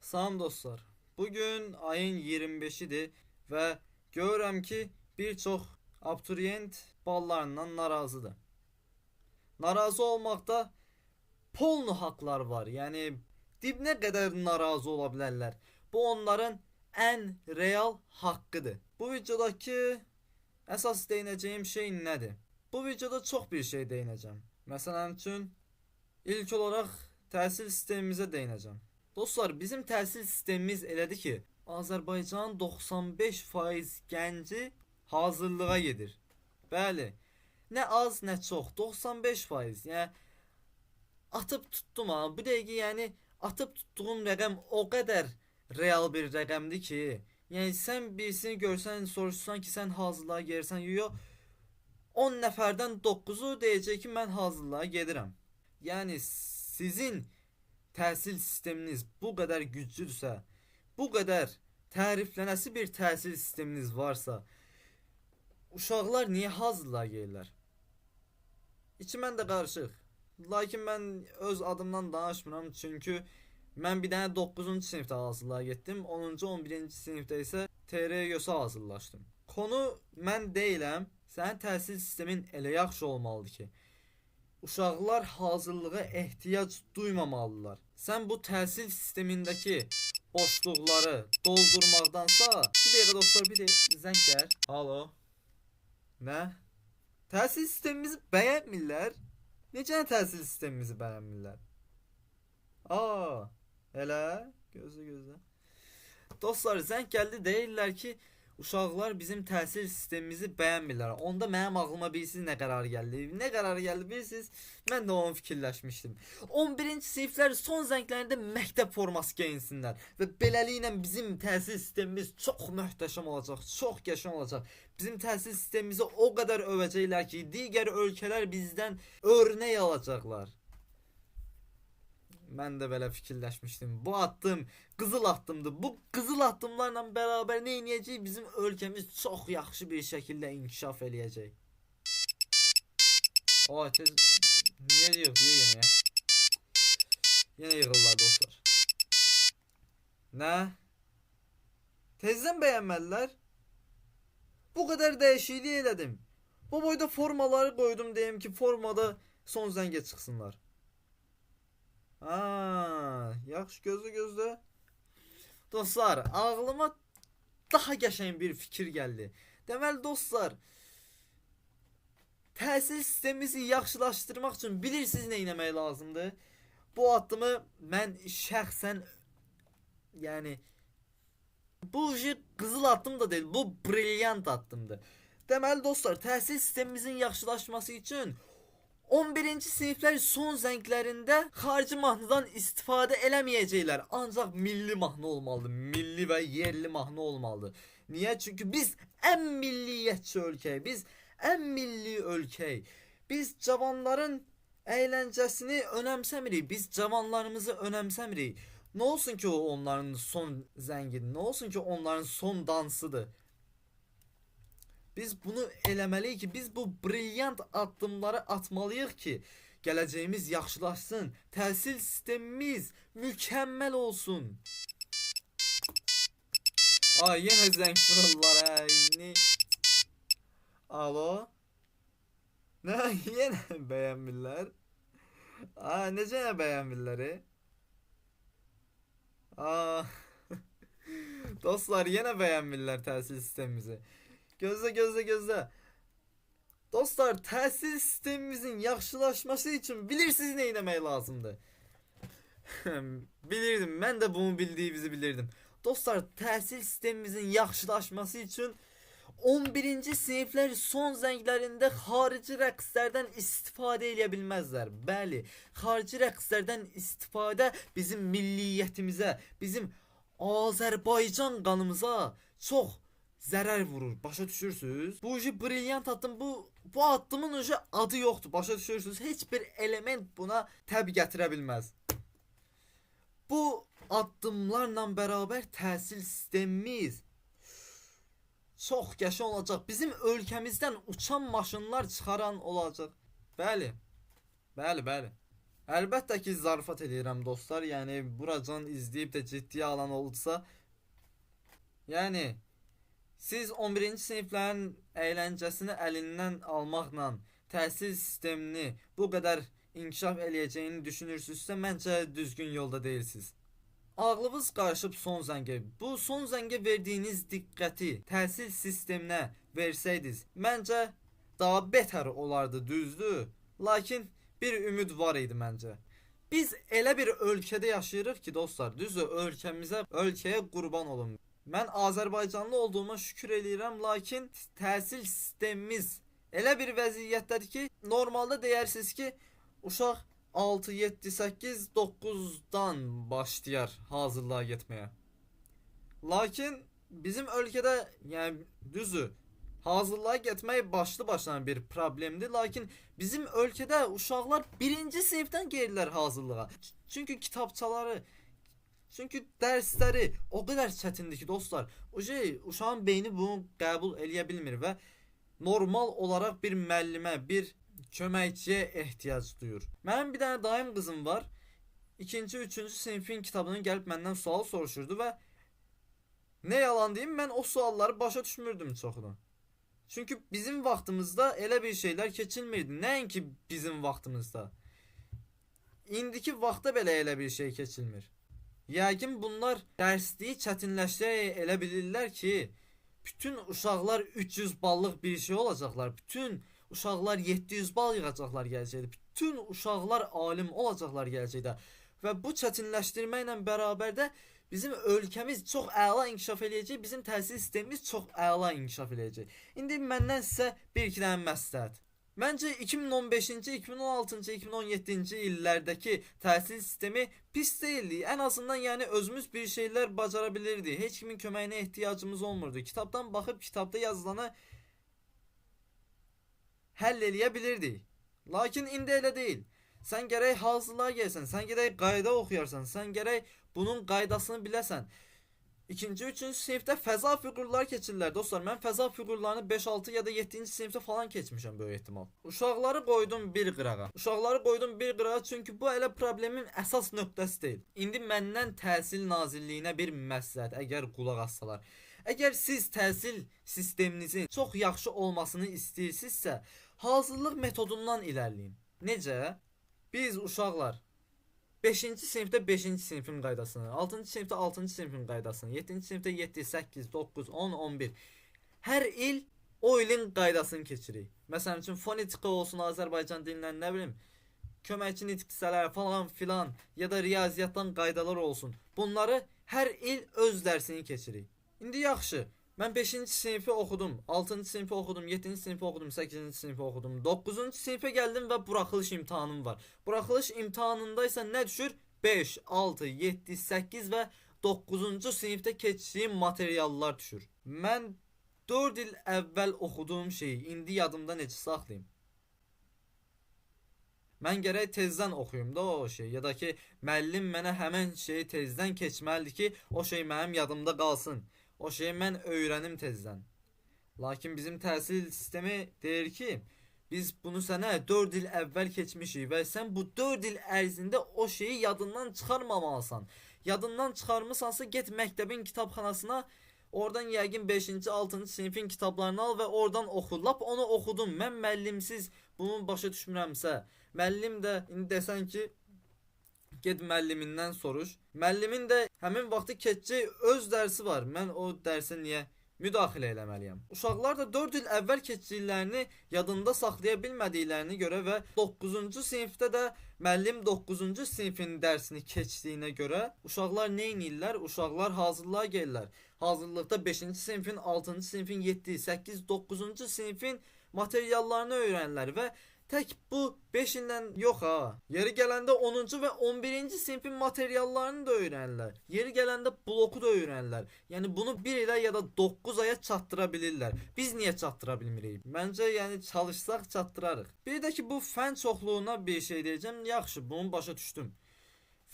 Salam dostlar. Bugün ayın 25'idir və görürəm ki, bir çox abituriyent ballarından narazıdır. Narazı olmaqda polnu haqlar var. Yəni dibinə qədər narazı ola bilərlər. Bu onların ən real haqqıdır. Bu videodakı əsas değinəcəyim şey nədir? Bu videoda çox bir şey değinəcəm. Məsələn üçün ilk olaraq təhsil sistemimizə değinəcəm. Dostlar, bizim təhsil sistemimiz elədir ki, Azərbaycanın 95% gənci hazırlığa gedir. Bəli, nə az, nə çox, 95%. Yəni atıb tutdum ha. Bu dəqiqə yəni atıb tutduğum rəqəm o qədər real bir rəqəmdir ki, yəni sən birisini görsən, soruşsan ki, sən hazırlığa gelirsən, yox, 10 nəfərdən 9-u deyəcək ki, mən hazırlığa gedirəm. Yəni sizin təhsil sisteminiz bu qədər güclüdürsə, bu qədər təriflənəsi bir təhsil sisteminiz varsa, uşaqlar niyə hazırlığa gelirlər? İçi məndə qarışıq. Lakin mən öz adımdan danışmıram, çünki mən bir dənə 9-cu sinifdə hazırlığa getdim, 10-cu, 11-ci sinifdə isə TRY-yosa hazırlaşdım. Konu mən deyiləm, sənin təhsil sistemin elə yaxşı olmalıdır ki, uşaqlar hazırlığa ehtiyac duymamalılar. Sən bu təhsil sistemindəki boşluqları doldurmaqdansa, bir dəqiqə dostlar, bir dəqiqə zəng gəl. Alo. Nə? Təhsil sistemimizi bəyənmirlər? Necə təhsil sistemimizi bəyənmirlər? Aa, elə? Gözlə. Dostlar, zəng gəldi, deyirlər ki, uşaqlar bizim təhsil sistemimizi bəyənmirlər. Onda mənim ağlıma bilirsiniz nə qərar gəldi? Nə qərar gəldi bilirsiniz? Mən də onu fikirləşmişdim. 11-ci siniflər son zənglərində məktəb forması geyinsinlər və beləliklə bizim təhsil sistemimiz çox möhtəşəm olacaq, çox qəşəng olacaq. Bizim təhsil sistemimizi o qədər övəcəklər ki, digər ölkələr bizdən örnək alacaqlar. Mən də belə fikirləşmişdim. Bu addım qızıl addımdır. Bu qızıl addımlarla bərabər nə edəcək? Bizim ölkəmiz çox yaxşı bir şəkildə inkişaf eləyəcək. O, niyə yığdı yenə ya? Yenə yığırlar dostlar. Nə? Tezdən bəyənmədilər. Bu qədər dəyişiklik elədim. Bu boyda formaları qoydum, deyim ki, formada son zəngə çıxsınlar. Yaxşı, gözlə. Dostlar, ağlıma daha qəşəng bir fikir gəldi. Deməli dostlar, təhsil sistemimizi yaxşılaşdırmaq üçün bilirsiniz nə etmək lazımdır? Bu addımı mən şəxsən, yəni bu qızıl addım da deyil, bu brilyant addımdır. Deməli dostlar, təhsil sistemimizin yaxşılaşması üçün 11-ci siniflər son zənglərində xarici mahnıdan istifadə eləməyəcəklər. Ancaq milli mahnı olmalıdır. Milli və yerli mahnı olmalıdır. Niyə? Çünki biz ən milliyyətçi ölkəyik. Biz ən milli ölkəyik. Biz cavanların əyləncəsini önəmsəmirik. Biz cavanlarımızı önəmsəmirik. Nə olsun ki o onların son zəngidir? Nə olsun ki onların son dansıdır? Biz bunu eləməliyik ki, biz bu brilyant addımları atmalıyıq ki, gələcəyimiz yaxşılaşsın, təhsil sistemimiz mükəmməl olsun. Ay, yenə zəng vururlar, nə? Alo? Nə, yenə bəyənmirlər? Necə yenə bəyənmirlər? Dostlar, yenə bəyənmirlər təhsil sistemimizi. Gözlə. Dostlar, təhsil sistemimizin yaxşılaşması üçün bilirsiniz nə etmək lazımdır? Bilirdim, mən də bunu bildiyinizi bilirdim. Dostlar, təhsil sistemimizin yaxşılaşması üçün 11-ci siniflər son zənglərində xarici rəqslərdən istifadə edə bilməzlər. Bəli, xarici rəqslərdən istifadə bizim milliyyətimizə, bizim Azərbaycan qanımıza çox zərər vurur. Başa düşürsünüz? Bu brilyant addım, bu addımın adı yoxdur. Başa düşürsünüz? Heç bir element buna təb gətirə bilməz. Bu addımlarla bərabər təhsil sistemimiz çox qəşəng olacaq. Bizim ölkəmizdən uçan maşınlar çıxaran olacaq. Bəli. Əlbəttə ki, zarafat edirəm dostlar. Yəni buracan izləyib də ciddiyə alan olsa, yəni siz 11-ci siniflərin əyləncəsini əlindən almaqla təhsil sistemini bu qədər inkişaf eləyəcəyini düşünürsünüzsə, məncə düzgün yolda deyilsiniz. Ağlınız qarışıb son zəngə. Bu son zəngə verdiyiniz diqqəti təhsil sisteminə versəydiniz, məncə daha betər olardı, düzdür? Lakin bir ümid var idi məncə. Biz elə bir ölkədə yaşayırıq ki, dostlar, düzdür, ölkəyə qurban olun. Mən Azərbaycanlı olduğuma şükür eləyirəm, lakin təhsil sistemimiz elə bir vəziyyətdədir ki, normalda deyərsiniz ki, uşaq 6, 7, 8, 9-dan başlayar hazırlığa getməyə. Lakin bizim ölkədə, yəni düzdür, hazırlığa getmək başlı başına bir problemdir. Lakin bizim ölkədə uşaqlar 1-ci sinifdən gəlirlər hazırlığa. Çünki kitabçaları, çünki dərsləri o qədər çətindir ki, dostlar, uşağın beyni bunu qəbul eləyə bilmir və normal olaraq bir müəllimə, bir köməkçiyə ehtiyac duyur. Mənim bir dənə dayım qızım var. 2-ci, 3-cü sinifin kitabını gəlib məndən sual soruşurdu və nə yalan deyim, mən o sualları başa düşmürdüm çoxunu. Çünki bizim vaxtımızda elə bir şeylər keçilmirdi. Nəinki bizim vaxtımızda. İndiki vaxtda belə elə bir şey keçilmir. Yəqin bunlar dərsliyi çətinləşdirərək elə bilirlər ki, bütün uşaqlar 300 ballıq bir şey olacaqlar. Bütün uşaqlar 700 bal yığacaqlar gələcəkdə. Bütün uşaqlar alim olacaqlar gələcəkdə. Və bu çətinləşdirməklə bərabər də bizim ölkəmiz çox əla inkişaf eləyəcək, bizim təhsil sistemimiz çox əla inkişaf eləyəcək. İndi məndən sizə bir-iki dənə məsləhət. Məncə 2015-ci, 2016-cı, 2017-ci illərdəki təhsil sistemi pis deyildi. Ən azından yəni özümüz bir şeylər bacara bilirdik. Heç kimin köməyinə ehtiyacımız olmurdu. Kitabdan baxıb kitabda yazılanı həll eləyə bilirdik. Lakin indi elə deyil. Sən gərək hazırlığa gəlsən, sən gərək qayda oxuyarsan, sən gərək bunun qaydasını biləsən. 2-ci, 3-cü sinifdə fəza fiqurlar keçirlər dostlar. Mən fəza fiqurlarını 5-6 ya da 7-ci sinifdə falan keçmişəm böyük ehtimal. Uşaqları qoydum bir qırağa. Uşaqları qoydum bir qırağa çünki bu elə problemin əsas nöqtəsi deyil. İndi məndən Təhsil Nazirliyinə bir məsləhət, əgər qulaq assalar. Əgər siz təhsil sisteminizin çox yaxşı olmasını istəyirsinizsə, hazırlıq metodundan irəliləyin. Necə? Biz uşaqlar 5-ci sinifdə 5-ci sinifin qaydasını, 6-cı sinifdə 6-cı sinifin qaydasını, 7-ci sinifdə 7, 8, 9, 10, 11. Hər il o ilin qaydasını keçirik. Məsələn üçün fonetika olsun Azərbaycan dilindən, nə bilim, köməkçi nitqçələr falan filan ya da riyaziyyatdan qaydalar olsun. Bunları hər il öz dərsini keçirik. İndi yaxşı. Mən 5-ci sinifi oxudum, 6-cı sinifi oxudum, 7-ci sinifi oxudum, 8-ci sinifi oxudum, 9-cu sinifə gəldim və buraxılış imtahanım var. Buraxılış imtahanında isə nə düşür? 5, 6, 7, 8 və 9-cu sinifdə keçdiyim materiallar düşür. Mən 4 il əvvəl oxuduğum şeyi indi yadımda necə saxlayayım? Mən gərək tezdən oxuyum da o şey, ya da ki müəllim mənə həmən şeyi tezdən keçməlidir ki, o şey mənim yadımda qalsın. O şeyi mən öyrənim tezdən. Lakin bizim təhsil sistemi deyir ki, biz bunu sənə 4 il əvvəl keçmişik və sən bu 4 il ərzində o şeyi yadından çıxarmamalısan. Yadından çıxarmısansa get məktəbin kitabxanasına, oradan yəqin 5-ci, 6-cı sinifin kitablarını al və oradan oxu. Lap onu oxudum. Mən müəllimsiz bunu başa düşmürəmsə, müəllim də indi desən ki, get müəllimindən soruş. Müəllimin də həmin vaxtı keçəcək öz dərsi var. Mən o dərsə niyə müdaxilə eləməliyəm? Uşaqlar da 4 il əvvəl keçdiklərini yadında saxlaya bilmədiklərini görə və 9-cu sinifdə də müəllim 9-cu sinifin dərsini keçdiyinə görə uşaqlar nə edirlər? Uşaqlar hazırlığa gəlirlər. Hazırlıqda 5-ci sinifin, 6-cı sinifin, 7, 8, 9-cu sinifin materiallarını öyrənirlər və tək bu 5 illə yox ha. Yeri gələndə 10-cu və 11-ci sinifin materiallarını da öyrənirlər. Yeri gələndə bloku da öyrənirlər. Yəni bunu 1 ilə ya da 9 aya çatdıra bilirlər. Biz niyə çatdıra bilmirik? Məncə yəni çalışsaq çatdırarıq. Bir də ki bu fən çoxluğuna bir şey deyəcəm. Yaxşı, bunu başa düşdüm.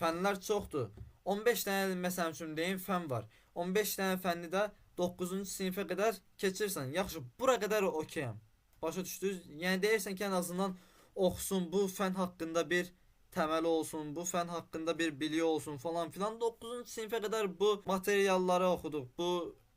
Fənlər çoxdur. 15 dənə məsəl üçün deyim fən var. 15 dənə fənni də 9-cu sinifə qədər keçirsən. Yaxşı, bura qədər okeyəm. Başa düşdünüz? Yəni deyirsən ki, ən azından oxusun, bu fən haqqında bir təməli olsun, bu fən haqqında bir biliyi olsun falan filan. 9-cu sinifə qədər bu materialları oxuduq, bu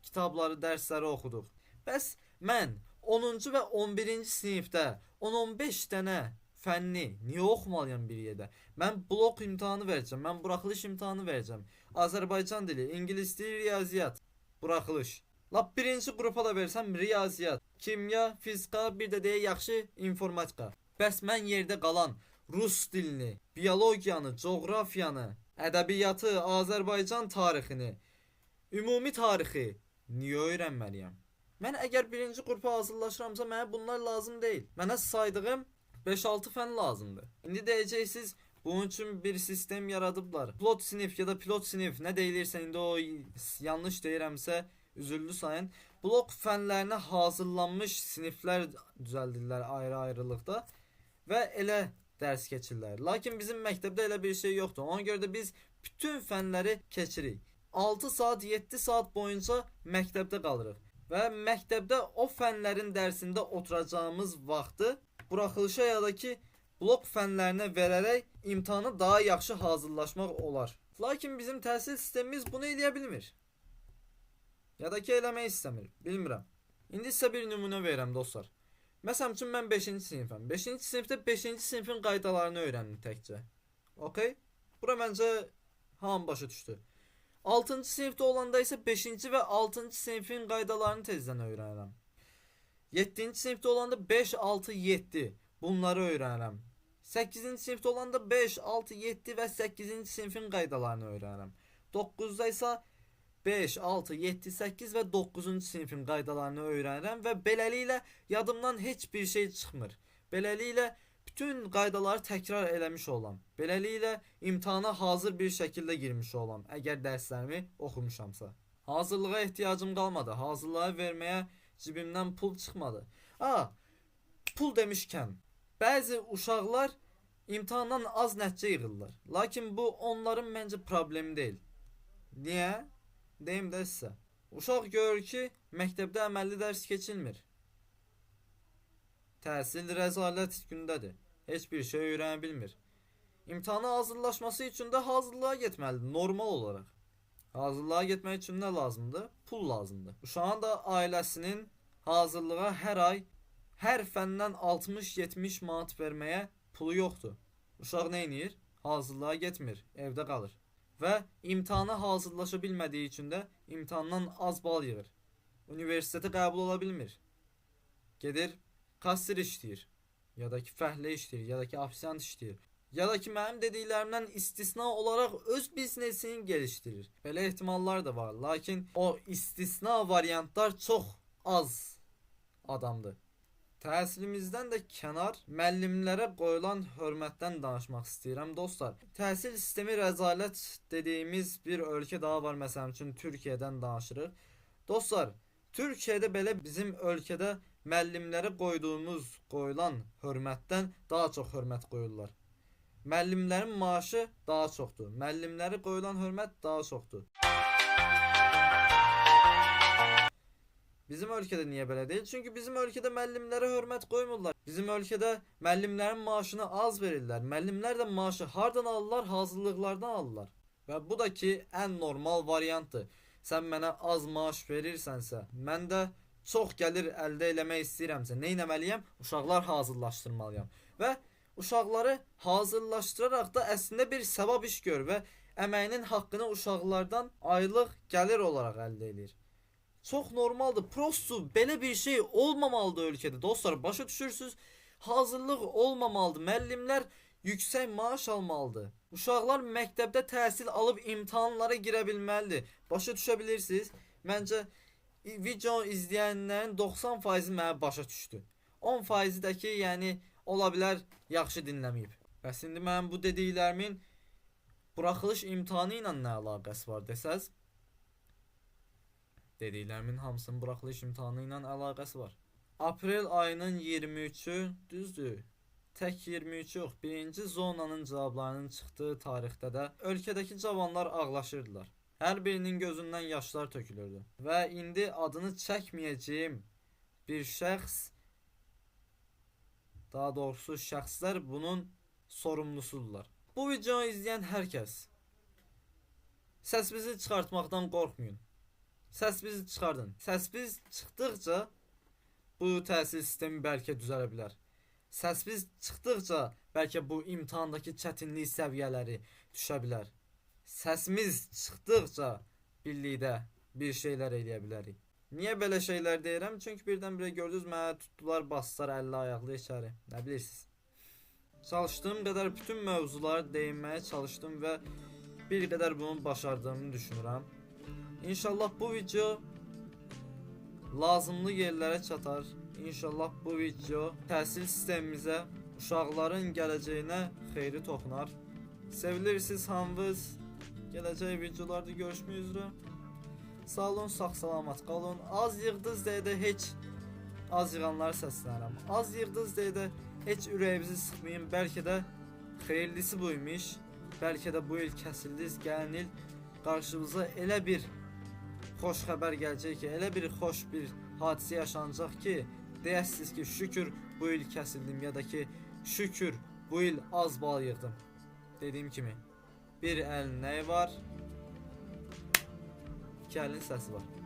kitabları, dərsləri oxuduq. Bəs mən 10-cu və 11-ci sinifdə 10-15 dənə fənni niyə oxumalıyam bir yerdə? Mən blok imtahanı verəcəm, mən buraxılış imtahanı verəcəm. Azərbaycan dili, ingilis dili, riyaziyyat, buraxılış. Lap birinci qrupa da versəm riyaziyyat, kimya, fizika, bir də deyə yaxşı informatika. Bəs mən yerdə qalan rus dilini, biologiyanı, coğrafiyanı, ədəbiyyatı, Azərbaycan tarixini, ümumi tarixi niyə öyrənməliyəm? Mən əgər birinci qrupa hazırlaşıramsa mənə bunlar lazım deyil. Mənə saydığım 5-6 fən lazımdır. İndi deyəcəksiniz, bunun üçün bir sistem yaradıblar. Pilot sinif ya da pilot sinif nə deyilirsə, indi o yanlış deyirəmsə üzüllü sayın. Blok fənlərinə hazırlanmış siniflər düzəldirlər ayrı-ayrılıqda və elə dərs keçirlər. Lakin bizim məktəbdə elə bir şey yoxdur. Ona görə də biz bütün fənləri keçirik. 6 saat, 7 saat boyunca məktəbdə qalırıq. Və məktəbdə o fənlərin dərsində oturacağımız vaxtı buraxılışa ya da ki blok fənlərinə verərək imtahana daha yaxşı hazırlaşmaq olar. Lakin bizim təhsil sistemimiz bunu eləyə bilmir. Ya da ki eləmək istəmir. Bilmirəm. İndi sizə bir nümunə verirəm dostlar. Məsələn üçün mən 5-ci sinifəm. 5-ci sinifdə 5-ci sinifin qaydalarını öyrəndim təkcə. Okay? Bura məncə hamı başa düşdü. 6-cı sinifdə olanda isə 5-ci və 6-cı sinifin qaydalarını tezdən öyrənirəm. 7-ci sinifdə olanda 5, 6, 7 bunları öyrənirəm. 8-ci sinifdə olanda 5, 6, 7 və 8-ci sinifin qaydalarını öyrənirəm. 9-da isə 5, 6, 7, 8 və 9-cu sinifin qaydalarını öyrənirəm və beləliklə yadımdan heç bir şey çıxmır. Beləliklə bütün qaydaları təkrar eləmiş olam. Beləliklə imtahana hazır bir şəkildə girmiş olam, əgər dərslərimi oxumuşamsa. Hazırlığa ehtiyacım qalmadı. Hazırlığa verməyə cibimdən pul çıxmadı. Pul demişkən, bəzi uşaqlar imtahandan az nəticə yığırlar. Lakin bu onların məncə problemi deyil. Niyə? Deyim də sizə. Uşaq görür ki, məktəbdə əməlli dərs keçilmir. Təhsil rəzalət gündədir. Heç bir şey öyrənə bilmir. İmtahana hazırlaşması üçün də hazırlığa getməlidir, normal olaraq. Hazırlığa getmək üçün nə lazımdır? Pul lazımdır. Uşağın da ailəsinin hazırlığa hər ay, hər fəndən 60-70 manat verməyə pulu yoxdur. Uşaq nə edir? Hazırlığa getmir, evdə qalır. Və imtahana hazırlaşa bilmədiyi üçün də imtahandan az bal yığır. Universitetə qəbul ola bilmir. Gedir, kassir işləyir, ya da ki fəhlə işləyir, ya da ki ofisiant işləyir, ya da ki mənim dediklərimdən istisna olaraq öz biznesini geliştirir. Belə ehtimallar da var, lakin o istisna variantlar çox az adamdır. Təhsilimizdən də kənar müəllimlərə qoyulan hörmətdən danışmaq istəyirəm dostlar. Təhsil sistemi rəzalət dediyimiz bir ölkə daha var, məsələn üçün Türkiyədən danışırıq. Dostlar, Türkiyədə belə bizim ölkədə müəllimlərə qoyulan hörmətdən daha çox hörmət qoyurlar. Müəllimlərin maaşı daha çoxdur. Müəllimlərə qoyulan hörmət daha çoxdur. Bizim ölkədə niyə belə deyil? Çünki bizim ölkədə müəllimlərə hörmət qoymurlar. Bizim ölkədə müəllimlərin maaşını az verirlər. Müəllimlər də maaşı hardan alırlar? Hazırlıqlardan alırlar. Və bu da ki ən normal variantdır. Sən mənə az maaş verirsənsə, mən də çox gəlir əldə eləmək istəyirəmsə, nə etməliyəm? Uşaqlar hazırlaşdırmalıyam. Və uşaqları hazırlaşdıraraq da əslində bir savab iş gör və əməyinin haqqını uşaqlardan aylıq gəlir olaraq əldə edir. Çox normaldır. Prosto belə bir şey olmamalıdır ölkədə. Dostlar, başa düşürsünüz? Hazırlıq olmamalıdır. Müəllimlər yüksək maaş almalıdır. Uşaqlar məktəbdə təhsil alıb imtahanlara girə bilməlidir. Başa düşə bilirsiniz? Məncə video izləyənlərin 90% mənə başa düşdü. 10% də ki, yəni ola bilər yaxşı dinləməyib. Bəs indi mənim bu dediklərimin buraxılış imtahanı ilə nə əlaqəsi var desəz? Dediklərimin hamısının buraxılış imtahanı ilə əlaqəsi var. Aprel ayının 23-ü, düzdür? Tək 23 yox, birinci zonanın cavablarının çıxdığı tarixdə də ölkədəki cavanlar ağlaşırdılar. Hər birinin gözündən yaşlar tökülürdü. Və indi adını çəkməyəcəyim bir şəxs, daha doğrusu şəxslər bunun sorumlusudurlar. Bu videonu izləyən hər kəs səsinizi çıxartmaqdan qorxmayın. Səsinizi çıxardın. Səsiniz çıxdıqca bu təhsil sistemi bəlkə düzələ bilər. Səsiniz çıxdıqca bəlkə bu imtahandakı çətinlik səviyyələri düşə bilər. Səsimiz çıxdıqca birlikdə bir şeylər eləyə bilərik. Niyə belə şeylər deyirəm? Çünki birdən-birə gördünüz, mənə tutdular, basdılar 50 ayaqlı içəri. Nə bilirsiniz? Çalışdığım qədər bütün mövzuları değinməyə çalışdım və bir qədər bunu başardığımı düşünürəm. İnşallah bu video lazımlı yerlərə çatar. İnşallah bu video təhsil sistemimizə, uşaqların gələcəyinə xeyri toxunar. Sevilirsiniz hamınız. Gələcək videolarda görüşmək üzrə. Sağ olun, sağ-salamat qalın. Az yığdınız deyə də heç az yığanları səslənirəm. Az yığdınız deyə də heç ürəyinizi sıxmayın. Bəlkə də xeyirlisi buymuş. Bəlkə də bu il kəsildiniz. Gələn il qarşımıza elə bir xoş xəbər gələcək ki, elə bir xoş bir hadisə yaşanacaq ki, deyəsiniz ki, şükür bu il kəsildim ya da ki, şükür bu il az bal yığdım. Dediyim kimi, bir əlin nəyi var? İki əlin səsi var.